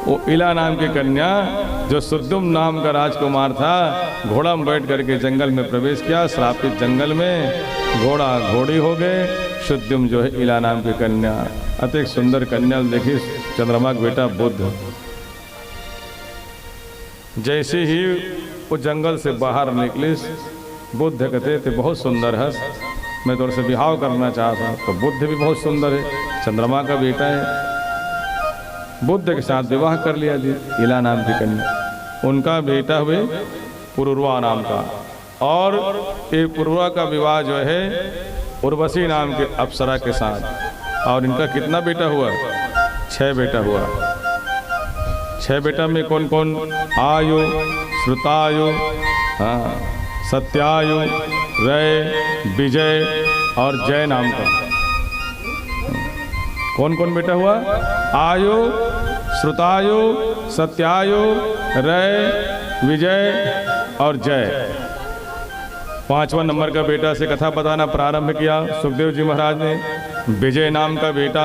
वो इला नाम की कन्या जो सुद्युम नाम का राजकुमार था, घोड़ा में बैठ करके जंगल में प्रवेश किया। श्रापित जंगल में घोड़ा घोड़ी हो गए, सुद्युम जो है इला नाम की कन्या। अति सुंदर कन्या देखी, चंद्रमा का बेटा बुद्ध। जैसे ही वो जंगल से बाहर निकली, बुद्ध कहते थे बहुत सुंदर है, मैं तो से विवाह करना चाहता। तो बुद्ध भी बहुत सुंदर है, चंद्रमा का बेटा है। बुद्ध के साथ विवाह कर लिया जी इला नाम की कन्या। उनका बेटा हुए पुरुरवा नाम का, और ये पुरुरवा का विवाह जो है उर्वशी नाम के अप्सरा के साथ। और इनका कितना बेटा हुआ? 6 बेटा हुआ। 6 बेटा में कौन कौन? आयु, श्रुतायु, हाँ, सत्यायु, रय, विजय और जय नाम का। कौन कौन बेटा हुआ? आयु, श्रुतायु, सत्यायु, रय, विजय और जय। 5वां नंबर का बेटा से कथा बताना प्रारंभ किया सुखदेव जी महाराज ने। विजय नाम का बेटा,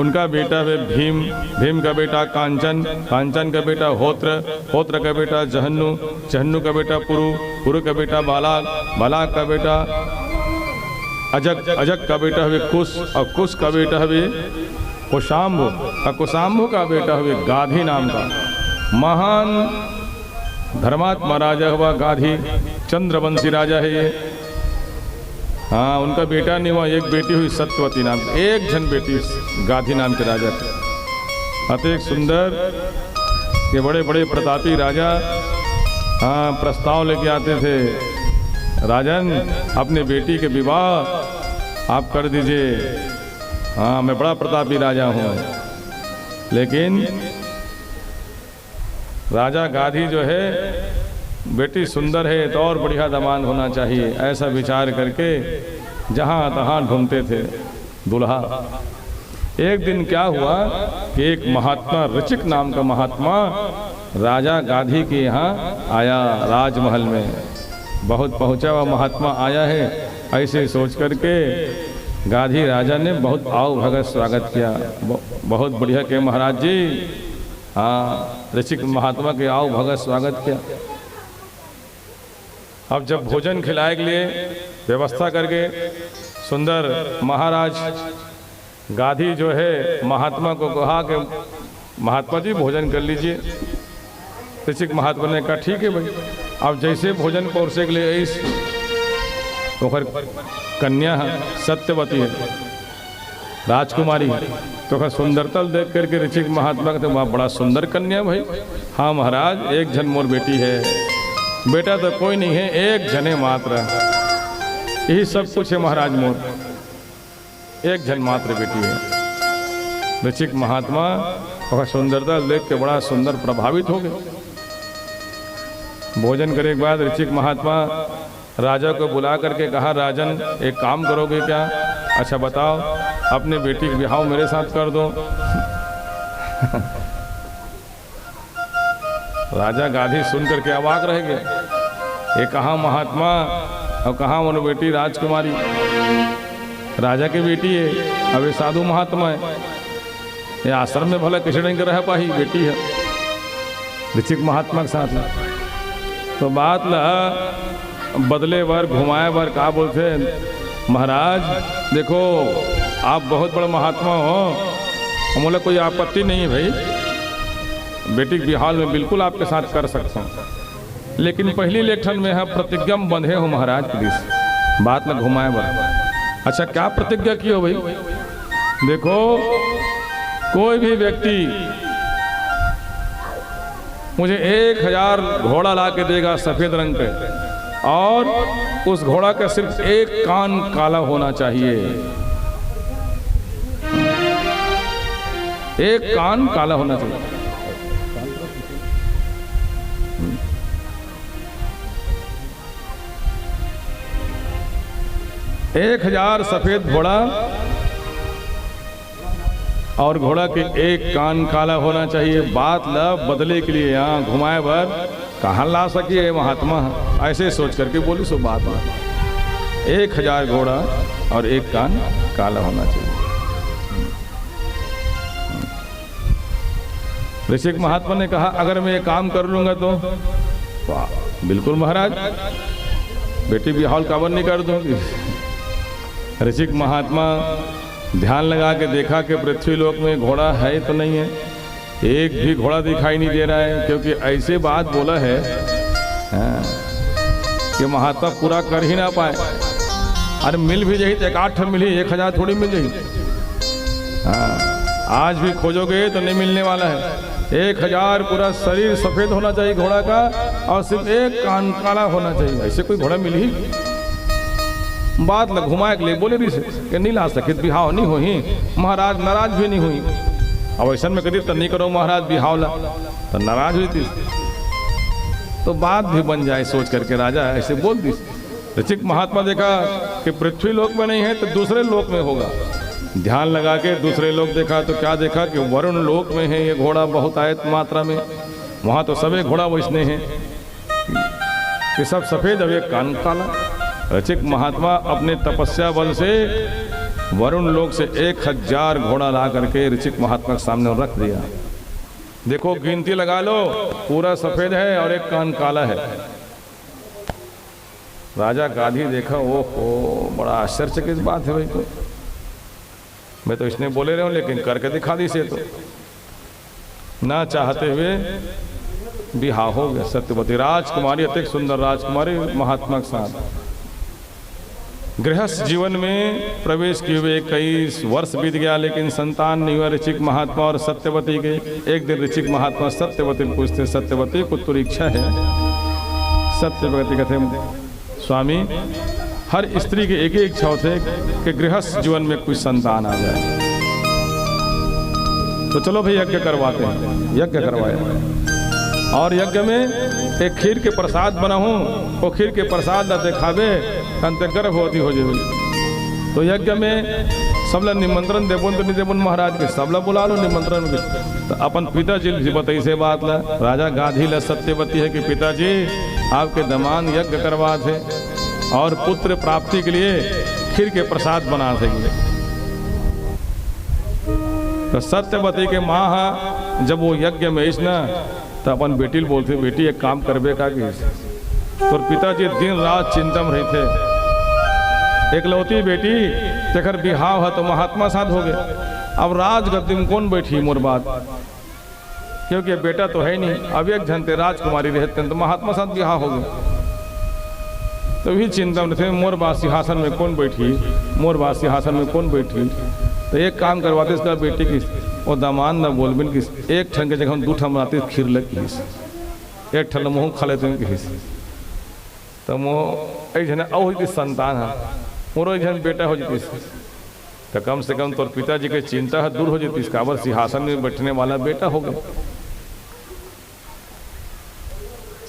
उनका बेटा है भीम, भीम का बेटा कांचन, कांचन का बेटा होत्र, होत्र का बेटा जहन्नु, जहन्नु का बेटा पुरु, पुरु का बेटा बालाक, बालाक का बेटा अजक, अजक का बेटा हुए कुश, और कुश का बेटा हुए कुशाम्भु, और कुशाम्भु का बेटा हुए गाधी नाम का। महान धर्मात्मा राजा हुआ गाधी, चंद्रवंशी राजा है ये। हाँ, उनका बेटा नहीं हुआ, एक बेटी हुई सत्यवती नाम की, एक जन बेटी गाधी नाम के राजा थे। अति सुंदर, ये बड़े बड़े प्रतापी राजा हाँ प्रस्ताव लेके आते थे, राजन अपने बेटी के विवाह आप कर दीजिए। हाँ, मैं बड़ा प्रतापी राजा हूँ। लेकिन राजा गाधी जो है, बेटी सुंदर है तो और बढ़िया दामाद होना चाहिए, ऐसा विचार करके जहाँ तहाँ ढूंढते थे दूल्हा। एक दिन क्या हुआ कि एक महात्मा, ऋचिक नाम का महात्मा राजा गाधी के यहाँ आया राजमहल में। बहुत पहुँचा हुआ महात्मा आया है, ऐसे सोच करके गाधी राजा ने बहुत आओ भगत स्वागत किया। बहुत बढ़िया के महाराज जी, हाँ, ऋचिक महात्मा के आओ भगत स्वागत किया। अब जब भोजन खिलाए के लिए व्यवस्था करके सुंदर महाराज गाधी जो है महात्मा को कहा कि महात्मा जी भोजन कर लीजिए। ऋचिक महात्मा ने कहा ठीक है भाई। अब जैसे भोजन परोसे के लिए इस तो कन्या सत्यवती है, राजकुमारी है, तो खैर सुंदरता देख करके ऋचिक महात्मा कहते वहाँ बड़ा सुंदर कन्या भाई। हाँ महाराज, एक जन मोर बेटी है, बेटा तो कोई नहीं है, एक जने मात्र, यही सब कुछ है महाराज मोर, एक जन मात्र बेटी है। ऋचिक महात्मा और सुंदरता देख के बड़ा सुंदर प्रभावित हो गए। भोजन करने के बाद ऋचिक महात्मा राजा को बुला करके कहा, राजन एक काम करोगे क्या? अच्छा बताओ, अपने बेटी के ब्याह मेरे साथ कर दो। राजा गाधी सुन करके अवाक रह गए, ये कहाँ महात्मा और कहाँ वो बेटी राजकुमारी, राजा की बेटी है, अब ये साधु महात्मा है, ये आश्रम में भला किसी नहीं रह पाई, बेटी है ऋचिक महात्मा के साथ। तो बात ला बदले बर घुमाए बर का बोलते, महाराज देखो आप बहुत बड़ा महात्मा हो, बोला कोई आपत्ति नहीं है भाई, बेटी के बिहाल में बिल्कुल आपके साथ कर सकता हूँ, लेकिन पहली लेखन में है प्रतिज्ञा बंधे हो महाराज प्लीज, बात में घुमाए बर। अच्छा क्या प्रतिज्ञा की हो भाई? देखो कोई भी व्यक्ति मुझे 1000 घोड़ा ला के देगा सफेद रंग पे, और उस घोड़ा का सिर्फ एक कान काला होना चाहिए, एक कान काला होना चाहिए। 1000 सफेद घोड़ा और घोड़ा के एक कान काला होना चाहिए। बात ला बदले के लिए यहाँ घुमाए बर कहाँ ला सकिए महात्मा, ऐसे सोच करके बोली सो बात 1000 घोड़ा और एक कान काला होना चाहिए। ऋषिक महात्मा ने कहा अगर मैं ये काम कर लूँगा तो वाह बिल्कुल महाराज, बेटी बिहाल काबर नहीं कर दूंगी। ऋषिक महात्मा ध्यान लगा के देखा कि पृथ्वी लोक में घोड़ा है तो नहीं है, एक भी घोड़ा दिखाई नहीं दे रहा है, क्योंकि ऐसे बात बोला है कि महात्मा पूरा कर ही ना पाए। अरे मिल भी जाही तो 1-8 मिली, 1000 थोड़ी मिल जाही। आज भी खोजोगे तो नहीं मिलने वाला है। 1000 पूरा शरीर सफेद होना चाहिए घोड़ा का, और सिर्फ एक कान काला होना चाहिए, ऐसे कोई घोड़ा मिल ही। बात लग घुमाए के लिए बोले भी से कि नहीं ला सके, बिहाव नहीं हुई। महाराज नाराज भी नहीं हुई। अब ऐसा में कभी तो नहीं करो महाराज बिहाव ला, तो नाराज हुई थी। तो बात भी बन जाए सोच करके राजा ऐसे बोल दी। ऋषिक महात्मा देखा कि पृथ्वी लोक में नहीं है तो दूसरे लोक में होगा। ध्यान लगा के दूसरे लोक देखा तो क्या देखा कि वरुण लोक में है ये घोड़ा बहुत आयत मात्रा में। वहाँ तो सभी घोड़ा वैसने हैं कि सब सफ़ेद, अब एक कान काला। ऋषिक महात्मा अपने तपस्या बल से वरुण लोक से 1000 घोड़ा ला करके ऋषिक महात्मा के सामने रख दिया। देखो गिनती लगा लो, पूरा सफ़ेद है और एक कान काला है। राजा गाधी देखा, ओहो बड़ा आश्चर्यचकित बात है भाई। तो मैं तो इसने बोले रहा हूँ लेकिन करके दिखा दी से तो ना चाहते हुए बिहाव हो गया। सत्यवती राजकुमारी, अति सुंदर राजकुमारी महात्मा के साथ गृहस्थ जीवन में प्रवेश किए हुए कई वर्ष बीत गया, लेकिन संतान नहीं हुआ ऋषिक महात्मा और सत्यवती के। एक दिन ऋषिक महात्मा सत्यवती को पूछते, सत्यवती पुत्र इच्छा है? सत्यवती कहते स्वामी हर स्त्री की एक ही इच्छा होती है कि गृहस्थ जीवन में कुछ संतान आ जाए। तो चलो भाई यज्ञ करवाते हैं। यज्ञ करवाया और यज्ञ में एक खीर के प्रसाद बना हूँ, वो खीर के प्रसाद न देखावे अंत गर्भवती हो जाए। तो यज्ञ में सबला निमंत्रण देबुन तो नहीं देबुन महाराज के, सबला बुला लो निमंत्रण के। तो अपन पिताजी बताई से बात ला, राजा गाधी ला सत्यवती है कि पिताजी आपके दमान यज्ञ करवा थे और पुत्र प्राप्ति के लिए खीर के प्रसाद बना थे। तो सत्यवती के माँ जब वो यज्ञ में इस ना तो अपन बेटी बोलते, बेटी एक काम करबे का कि तो पिताजी दिन रात चिंता में रहे थे। एकलौती बेटी तेकर बिहाव है तो महात्मा साथ हो गए। अब राजगद्दी में कौन बैठी मोर बात, क्योंकि बेटा तो है नहीं। अब एक झंटे राजकुमारी रहते हैं तो महात्मा साथ बिहाव हो गए। तो भी चिंता में थे, मोर बात सिंहासन में कौन बैठी, मोर बात सिंहासन में कौन बैठी। तो एक काम करवाते इसका बेटी की वो दामान न बोलबिन की एक ठन के जगह हम 2 ठन बनाते खीर लग एक ठन मुँह खा लेते हैं तो मोह ऐसे औ संतान है मोरो जन बेटा हो जाती। तो कम से कम तोर पिताजी की चिंता है दूर हो जाती। काबर सिंहासन में बैठने वाला बेटा हो गया।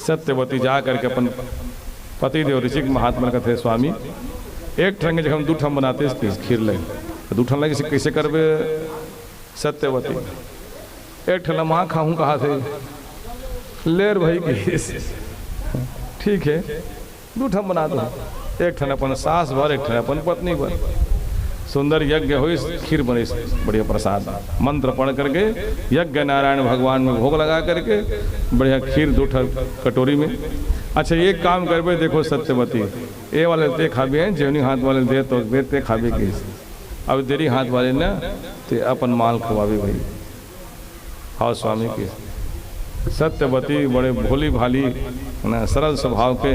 सत्यवती जा करके अपन पतिदेव ऋषिक महात्मा कहते स्वामी एक ठन के जगह हम 2 ठन बनाते खीर लगे। 2 ठन लगे कैसे करबे? सत्यवती एक ठन माँ खाऊं कहा थे लेर भाई की ठीक है 2 ठन बना दो। एक ठन अपन सास भर, एक ठन अपन पत्नी भर। सुंदर यज्ञ हो, खीर बने बढ़िया प्रसाद मंत्र पढ़ करके यज्ञ नारायण भगवान में भोग लगा करके बढ़िया खीर 2 ठन कटोरी में। अच्छा एक काम करबे, देखो सत्यवती ये वाले ते खाबे हैं, जेवनी हाथ वाले दे तो देते खाबे की। अब तेरी हाथ वाले ना ते अपन माल खवाबे भाई। हाँ स्वामी की सत्यवती बड़े भोली भाली ना सरल स्वभाव के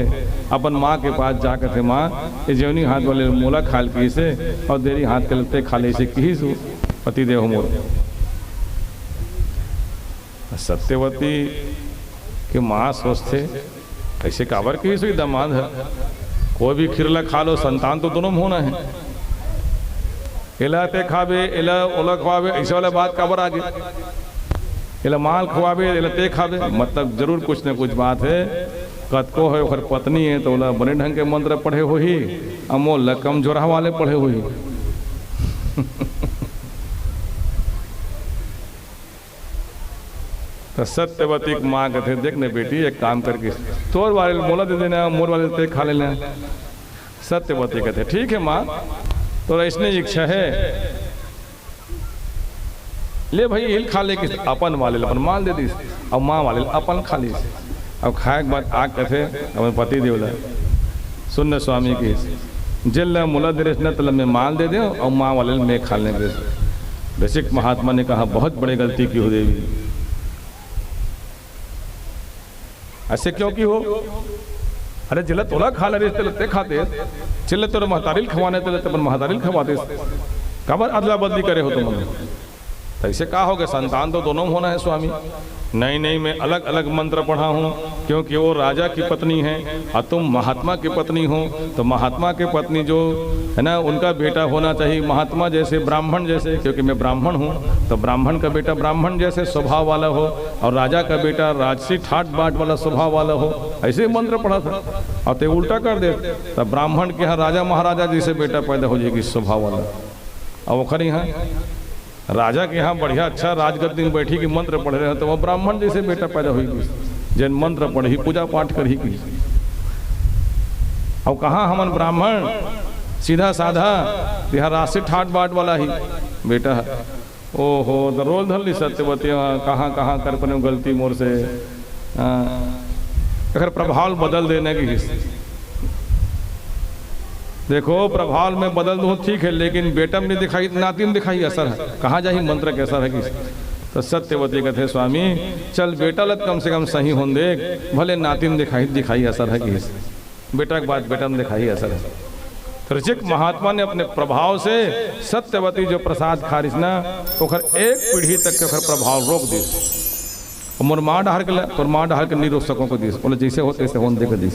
अपन माँ के पास जाकर थे, माँ ये जेवनी हाथ वाले मोला खाल की से और देरी हाथ के लते खा ले से की सु पति देव मोर। सत्यवती के माँ सोचते ऐसे काबर की सुई दामाद है, कोई भी खिरला खा लो, संतान तो दोनों में होना है। इला ते खाबे इला ओला खवाबे ऐसे वाला बात काबर आ गई। इला माल खवाबे इला ते खाबे, मतलब जरूर कुछ न कुछ बात है। कतको है ओकर पत्नी है तो ओला बने ढंग के मंत्र पढ़े हो ही, अमोल कमजोरा वाले पढ़े हो ही। तो सत्यवती की माँ कहते देखने बेटी एक काम करके तोर वाले मोला दे देना, मोर वाले ते खा लेना। सत्यवती कहते ठीक है माँ, तो इसने इच्छा है ले भाई हिल खा ले कि अपन वाले अपन माल दे दी और माँ वाले अपन खा ली। अब खाए के बाद आग कथे अपन पति देवला सुन स्वामी की जिल मुला दरेश न तल में माल दे दे और माँ वाले में खा लें। ऋषिक महात्मा ने कहा बहुत बड़ी गलती की हो देवी, ऐसे क्यों की हो? अरे जिला तोला खा ले ते खाते चिल्ले तो महतारिल खवाने तेरे तो महतारिल खवाते कबर अदला बदली करे हो तुम। तो ऐसे कहा होगा संतान तो दोनों होना है स्वामी। नहीं नहीं मैं अलग अलग मंत्र पढ़ा हूँ क्योंकि वो राजा की पत्नी है और तुम महात्मा की पत्नी हो, तो महात्मा की पत्नी जो है ना उनका बेटा होना चाहिए महात्मा जैसे ब्राह्मण जैसे, क्योंकि मैं ब्राह्मण हूँ तो ब्राह्मण का बेटा ब्राह्मण जैसे स्वभाव वाला हो और राजा का बेटा राजसी ठाट बाट वाला स्वभाव वाला हो। ऐसे मंत्र पढ़ा था और ते उल्टा कर दे तब ब्राह्मण के यहाँ राजा महाराजा जैसे बेटा पैदा हो जाएगी स्वभाव वाला। और वो खरी यहाँ राजा के यहाँ बढ़िया अच्छा राजगद्दी में बैठी की मंत्र पढ़ रहे हैं तो वह ब्राह्मण जैसे बेटा पैदा हुई जैन मंत्र पढ़ी पूजा पाठ कर ही की। अब कहाँ हमन ब्राह्मण सीधा साधा यहाँ राशि ठाट बाट वाला ही बेटा है। ओहो तो रोल धल ली सत्यवती कहाँ कहाँ कर पने गलती मोर से अगर प्रभाव बदल देने की देखो प्रभाव में बदल दूँ ठीक है लेकिन बेटा में दिखाई नाती में दिखाई असर है, कहाँ जाही मंत्र कैसा है कि। तो सत्यवती कहते स्वामी चल बेटा लत कम से कम सही हों देख भले नाती में दिखाई असर है कि बेटा के बाद बेटा में दिखाई असर है। तो ऋषिक महात्मा ने अपने प्रभाव से सत्यवती जो प्रसाद खारिश ना ओखर एक पीढ़ी तक के प्रभाव रोक दी। मोर माँ डहार के तोर माँ डहार के नहीं रोक सको को दी बोले जैसे हो तैसे होने देकर दी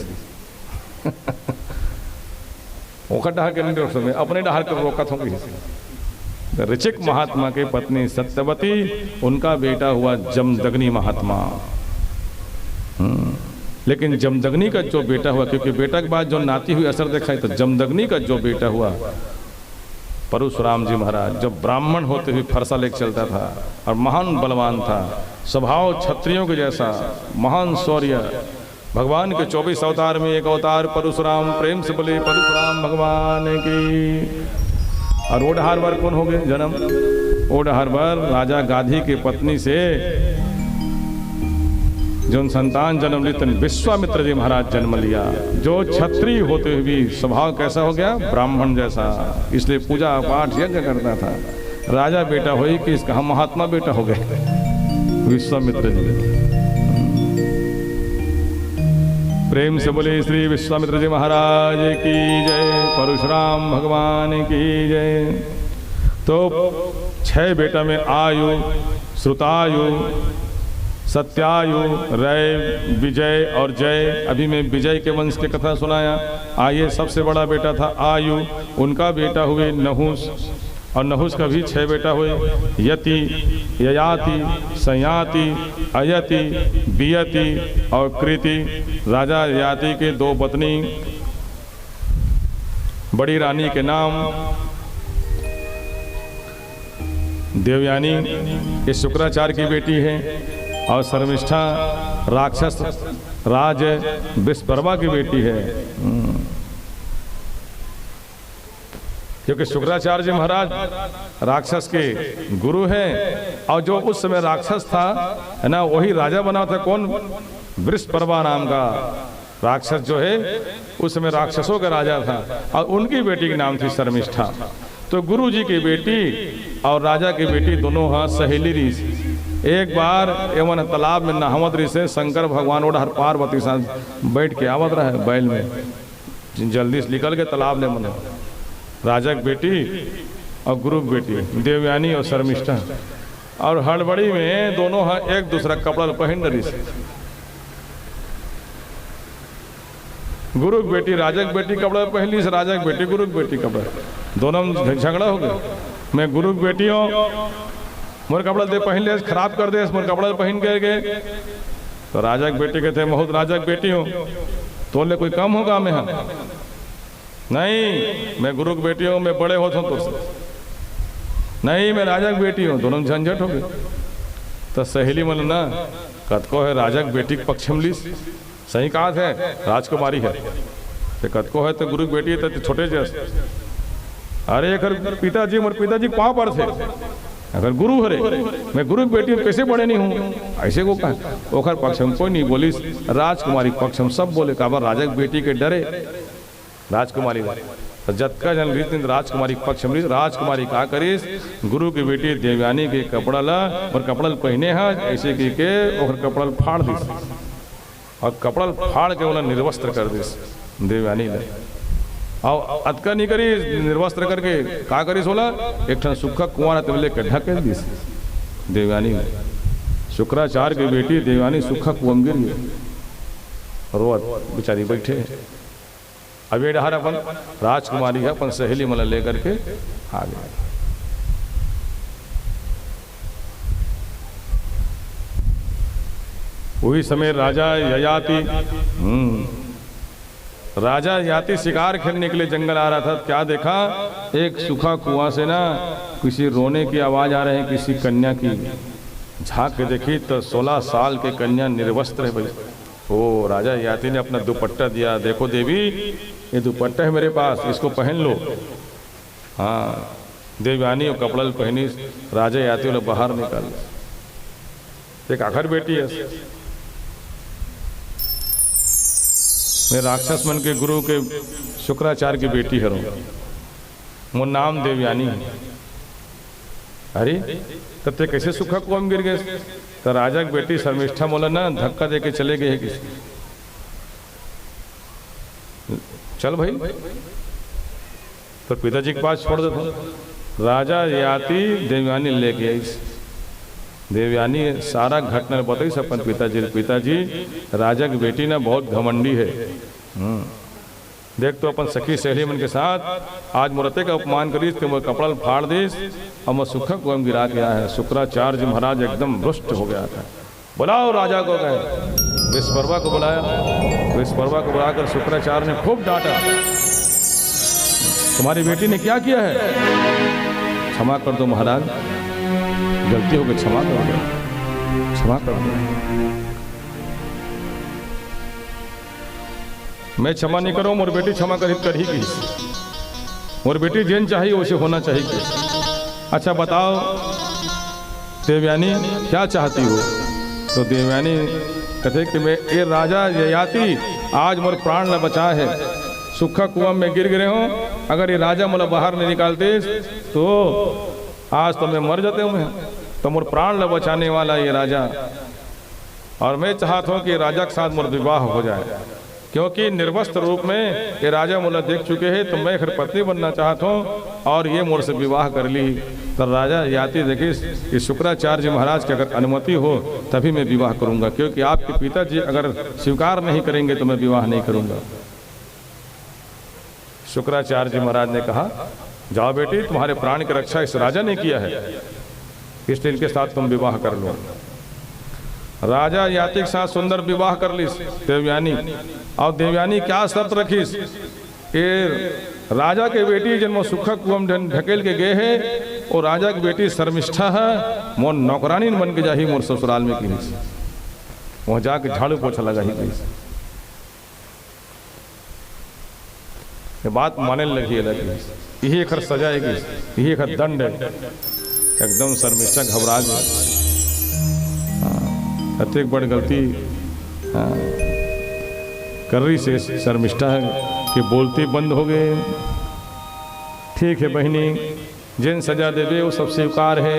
ओखर डहार के नहीं रोक सके अपने डहार के रोकत होंगी। ऋषिक महात्मा के पत्नी सत्यवती उनका बेटा हुआ जमदग्नि महात्मा। लेकिन जमदग्नि का जो बेटा हुआ क्योंकि बेटा के बाद जो नाती हुई असर दिखाई तो जमदग्नि का जो बेटा हुआ परशुराम जी महाराज जो ब्राह्मण होते हुए फरसा लेके चलता था और महान बलवान था स्वभाव क्षत्रियों के जैसा महान शौर्य। भगवान के 24 अवतार में एक अवतार परशुराम प्रेम से बोले परशुराम भगवान की। और ओडहार बार कौन हो गए जन्म? ओडहार बार राजा गाधी की पत्नी से जो संतान जन्म ली तन विश्वामित्र जी महाराज जन्म लिया जो क्षत्रिय होते हुए भी स्वभाव कैसा हो गया ब्राह्मण जैसा, इसलिए पूजा पाठ यज्ञ करता था। राजा बेटा हुई कि इसका हम महात्मा बेटा हो गए विश्वामित्र जी। प्रेम से बोले श्री विश्वामित्र जी महाराज की जय, परशुराम भगवान की जय। तो 6 बेटा में आयु, श्रुतायु, सत्यायु, रय, विजय और जय। अभी मैं विजय के वंश की कथा सुनाया। आइए सबसे बड़ा बेटा था आयु, उनका बेटा हुए नहुस और नहुस का भी 6 बेटा हुए यति, ययाति, संयाति, अयति, बियति और कृति। राजा ययाति के 2 पत्नी, बड़ी रानी के नाम देवयानी, ये शुक्राचार्य की बेटी है और शर्मिष्ठा राक्षस राज विश्वकर्मा की बेटी है। क्योंकि शुक्राचार्य जी महाराज राक्षस के गुरु हैं और जो उस समय राक्षस था है ना वही राजा बना था। कौन? विश्वकर्मा नाम का राक्षस जो है उस समय राक्षसों का राजा था और उनकी बेटी के नाम थी शर्मिष्ठा। तो गुरु जी की बेटी और राजा की बेटी दोनों हाँ सहेली रही। एक बार एवं तालाब में नहावत रही से शंकर भगवान और हर पार्वती साथ बैठ के आवत रहे बैल में, जल्दी से निकल के तालाब में मना राजा की बेटी और गुरु की बेटी देवयानी और शर्मिष्ठा और हड़बड़ी में दोनों हाँ एक दूसरा कपड़ा पहन रही से। गुरु की बेटी राजा की बेटी कपड़ा पहन ली से, राजा की बेटी गुरु की बेटी कपड़ा, दोनों में झगड़ा हो गया। मैं गुरु की बेटी हूँ मोर कपड़ा दे पहन ले खराब कर दे मोर कपड़ा पहन के गए। तो राजा की बेटी कहते हैं बहुत राजा की बेटी हूँ तो ले कोई कम होगा मैं? हाँ नहीं मैं गुरु की बेटी हूँ मैं बड़े होता हूँ तो नहीं मैं राजा की बेटी हूँ। दोनों झंझट हो गए। तो सहेली मन ना कतको है राजा की बेटी के पक्ष में ली सही कहा है राजकुमारी है तो कतको है तो गुरु की बेटी है तो छोटे जैसे। अरे एक पिताजी मोर पिताजी पाँव पर थे अगर गुरु हरे मैं गुरु की बेटी कैसे बड़े नहीं हूँ, ऐसे को कहा। ओखर पक्ष हम कोई नहीं बोली, राजकुमारी पक्ष हम सब बोले। कहा राजा की बेटी के डरे राजकुमारी तो जतका जन रीत राजकुमारी पक्ष में राजकुमारी का करीस गुरु की बेटी देवयानी के कपड़ा ला और कपड़ा पहने हैं ऐसे की के और कपड़ा फाड़ दी और कपड़ा फाड़ के उन्हें निर्वस्त्र कर दी देवयानी ने। और अतका नहीं करी निर्वस्त्र करके का करी सोला एक ठन सुखा कुआं तबले गड्ढा कर दी देवयानी ने। शुक्राचार्य की बेटी देवयानी सुखा कुआं गिर गई और वो बेचारी बैठे। अब ये डहार अपन राजकुमारी है अपन सहेली मला लेकर के आ गए। वही समय राजा ययाति शिकार खेलने के लिए जंगल आ रहा था। क्या देखा, एक सूखा कुआं से ना किसी रोने की आवाज आ रही है, किसी कन्या की। झांक के देखी तो 16 साल के कन्या निर्वस्त्र है भाई। ओ राजा ययाति ने अपना दुपट्टा दिया, देखो देवी ये दुपट्टा है मेरे पास, इसको पहन लो। हाँ देवयानी और कपड़ा पहनी राजा ययाति वाले बाहर निकाल। एक आखिर बेटी है मैं राक्षस मन के गुरु के शुक्राचार्य की बेटी है, वो नाम देवयानी है। अरे तब ते कैसे सुखा कुआं गिर गए? तो राजा की बेटी शर्मिष्ठा बोला ना धक्का दे के चले गए किसी, चल भाई तो पिताजी के पास छोड़ देता। राजा ययाति देवयानी लेके आई। देवयानी सारा घटना बताई अपन पिताजी। पिताजी राजा की बेटी ना बहुत घमंडी है। देख तो अपन सखी सहेली मन के साथ आज मुरते का अपमान करीस कि मैं कपड़ा फाड़ दीस और मैं सुखा कुआं गिरा के आया है। शुक्राचार्य महाराज एकदम रुष्ट हो गया था। बुलाओ राजा को, गए विश्वकर्मा को बुलाया। विश्वकर्मा को बुलाकर शुक्राचार्य ने खूब डांटा, तुम्हारी बेटी ने क्या किया है? क्षमा कर दो महाराज, गलती हो गई, क्षमा कर दो, क्षमा कर दो। मैं क्षमा नहीं करूँ, मोर बेटी क्षमा कर ही की। मोर बेटी जैन चाहिए वैसे होना चाहिए। अच्छा बताओ देवयानी क्या चाहती हो? तो देवयानी कहते कि मैं ये राजा ययाति आज मोर प्राण न बचा है, सूखा कुआं में गिर गिरे हूँ। अगर ये राजा मुझे बाहर नहीं निकालते तो आज तो मैं मर जाते हूँ। मैं तो मोर प्राण न बचाने वाला ये राजा, और मैं चाहता हूँ कि राजा के साथ मोर विवाह हो जाए, क्योंकि निर्वस्त्र रूप में ये राजा मुझे देख चुके हैं। तो मैं फिर पत्नी बनना चाहता हूँ और ये मोर से विवाह कर ली। तो राजा ययाति देखिए कि शुक्राचार्य महाराज की अगर अनुमति हो तभी मैं विवाह करूँगा, क्योंकि आपके पिताजी अगर स्वीकार नहीं करेंगे तो मैं विवाह नहीं करूँगा। शुक्राचार्य महाराज ने कहा जाओ बेटी, तुम्हारे प्राण की रक्षा इस राजा ने किया है, इसलिए इनके साथ तुम विवाह कर लो। राजा ययाति के साथ सुंदर विवाह कर ली देवयानी। और देवयानी क्या शर्त रखीस कि राजा के बेटी जन्म सुखा कुआं ढकेल के गए है, और राजा की बेटी शर्मिष्ठा है, मोर नौकरानी बन के जाही मोर ससुराल में की, वहां जाके झाड़ू पोछा लगा ही गई। ये बात माने लगी यही एक सजा है, यही एक दंड है। एकदम शर्मिष्ठा घबरा गई, अत्यधिक बड़ी गलती कर रही से शर्मिष्ठा है कि बोलती बंद हो गए। ठीक है बहनी, जिन सजा दे दे वो सब स्वीकार है,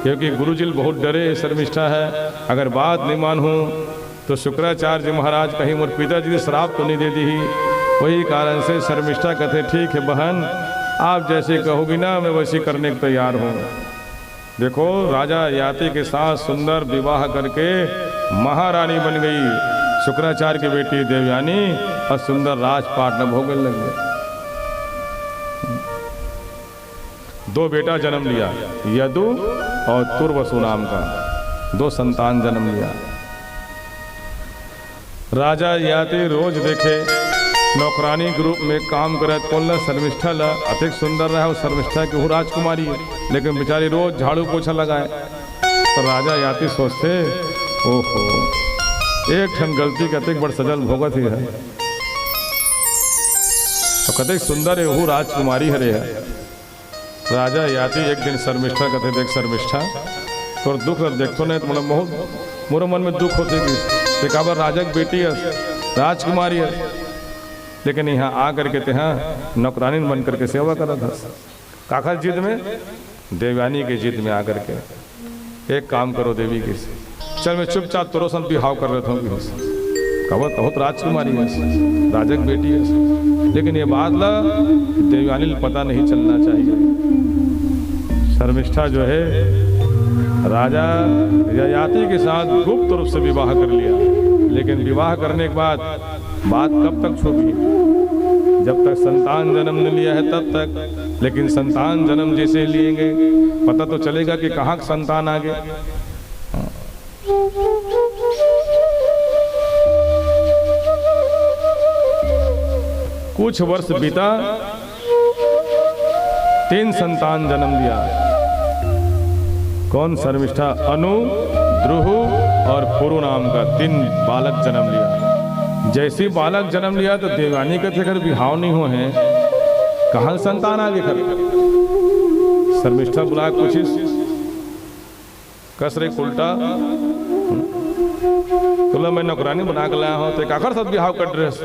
क्योंकि गुरुजी बहुत डरे शर्मिष्ठा है। अगर बात नहीं मानूं तो शुक्राचार्य महाराज कहीं मोर पिताजी ने श्राप तो नहीं दे दी। वही कारण से शर्मिष्ठा कहते ठीक है बहन, आप जैसे कहोगी ना मैं वैसे करने को तैयार हूँ। देखो राजा ययाति के साथ सुंदर विवाह करके महारानी बन गई शुक्राचार्य की बेटी देवयानी, और सुंदर राजपाट में भोगने लग गए। 2 बेटा जन्म लिया, यदु और तुर्वसु नाम का 2 संतान जन्म लिया। राजा ययाति रोज देखे नौकरानी के रूप में काम करे, कौन शर्मिष्ठा ला अधिक सुंदर रहा, शर्मिष्ठा की राजकुमारी है, लेकिन बेचारी रोज झाड़ू पोछा लगाए। तो राजा ययाति सोचते ओहो एक ठन गलती कहते बड़ सजल भोगत ही है, तो कहते सुंदर है वो राजकुमारी हरे है। राजा याति एक दिन शर्मिष्ठा कहते देख शर्मिष्ठा तो दुख देखो नहीं तो मतलब बहुत मोरे मन में दुख होते कि काबर राजा की बेटी है राजकुमारी है, लेकिन यहाँ आ करके ते हाँ नौकरानी बन करके सेवा करा था। काखर जिद में देवयानी के जिद में आकर के एक काम करो देवी की, चल मैं चुपचाप तोरो संग बिहाव कर रहा हूँ। कहा बहुत राजकुमारी है, राजा की बेटी है, लेकिन ये बात ला देवयानी पता नहीं चलना चाहिए। शर्मिष्ठा जो है राजा ययाति के साथ गुप्त रूप से विवाह कर लिया, लेकिन विवाह करने के बाद बात कब तक छुपी? जब तक संतान जन्म न लिया है तब तक। लेकिन संतान जन्म जैसे लेंगे पता तो चलेगा कि कहाँ संतान आ गए। कुछ वर्ष बीता, 3 संतान जन्म लिया। कौन? शर्मिष्ठा, अनु, ध्रुव और पुरु नाम का 3 बालक जन्म लिया। जैसे बालक जन्म लिया तो देवयानी के थे घर विहाव नहीं हुए हैं, कहाँ संतान आगे कर? शर्मिष्ठा बुला पूछिस कस रे उल्टा तो मैं नौकरानी बना के लाया हूँ तो काखर साथ विहाव कर ड्रेस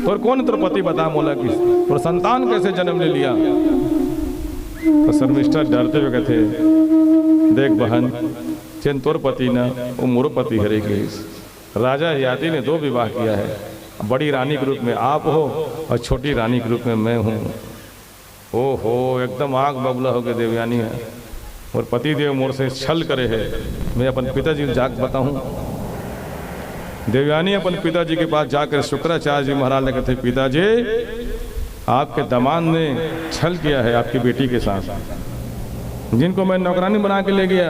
और कौन तेरे पति बता मोला की और संतान कैसे जन्म ले लिया? तो शर्मिष्ठा डरते हुए कहते देख बहन चेन तोर पति ना वो मोरो पति हरे के। राजा ययाति ने 2 विवाह किया है, बड़ी रानी के रूप में आप हो और छोटी रानी के रूप में मैं हूँ। ओहो एकदम आग बबला हो गए देवयानी है और पति देव मोर से छल करे है। मैं अपन पिताजी जाके बताऊँ। देवयानी अपन पिताजी के पास जाकर शुक्राचार्य जी महाराज ने कहते पिताजी आपके दामाद ने छल किया है आपकी बेटी के साथ, जिनको मैं नौकरानी बना के ले गया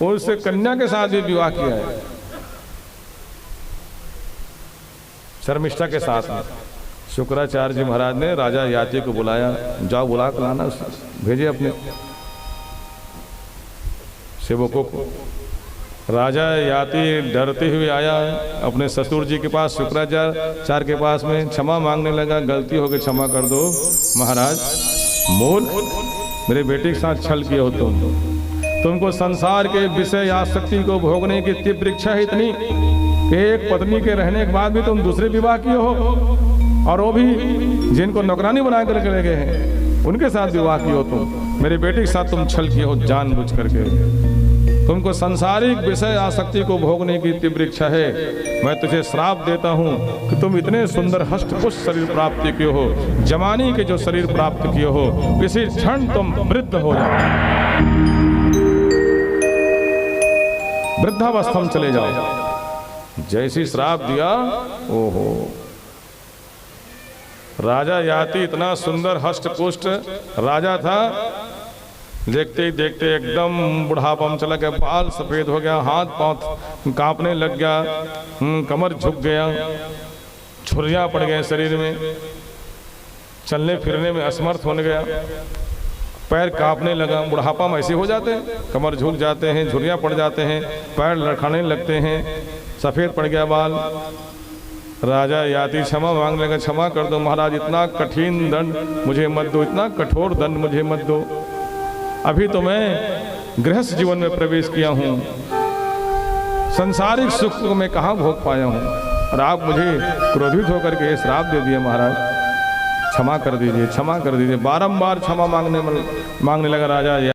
और उससे कन्या के साथ भी विवाह किया है, शर्मिष्ठा के साथ में। शुक्राचार्य जी महाराज ने राजा ययाति को बुलाया, जाओ बुला कर लाना, भेजे अपने सेवकों को। राजा ययाति डरते हुए आया अपने ससुर जी के पास, शुक्राचार्य के पास में क्षमा मांगने लगा। गलती हो गई, क्षमा कर दो महाराज, मूर्ख मेरे बेटे के साथ छल किए हो तुमको संसार के विषय आसक्ति को भोगने की तीव्र इच्छा है इतनी कि एक पत्नी के रहने के बाद भी तुम दूसरे विवाह किए हो, और वो भी जिनको नौकरानी बना कर ले गए हैं उनके साथ विवाह किए हो तुम। मेरे बेटे के साथ तुम छल किए हो जानबूझ करके। तुमको सांसारिक विषय आसक्ति को भोगने की तीव्र इच्छा है। मैं तुझे श्राप देता हूँ कि तुम इतने सुंदर हष्टपुष्ट शरीर प्राप्त किए हो, जवानी के जो शरीर प्राप्त किए हो, इसी क्षण तुम वृद्ध हो जाओ, वृद्धावस्था में चले जाओ। जैसी श्राप दिया, ओहो राजा ययाति इतना सुंदर हष्टपुष्ट राजा था, देखते ही देखते एकदम बुढ़ापा में चला गया, बाल सफेद हो गया, हाथ पांव कांपने लग गया, कमर झुक गया, छुरियां पड़ गए शरीर में, चलने फिरने में असमर्थ होने गया, पैर कांपने लगा। बुढ़ापा में ऐसे हो जाते हैं, कमर झुक जाते हैं, झुरियां पड़ जाते हैं, पैर लड़खड़ाने लगते हैं, सफेद पड़ गया बाल। राजा ययाति क्षमा मांगने लगा, क्षमा कर दो महाराज, इतना कठिन दंड मुझे मत दो, इतना कठोर दंड मुझे मत दो। अभी तो मैं गृहस्थ जीवन में प्रवेश किया हूँ, सांसारिक सुख को मैं कहाँ भोग पाया हूँ, और आप मुझे क्रोधित होकर के श्राप दे दिए महाराज, क्षमा कर दीजिए, क्षमा कर दीजिए। बारंबार क्षमा मांगने लगा राजा।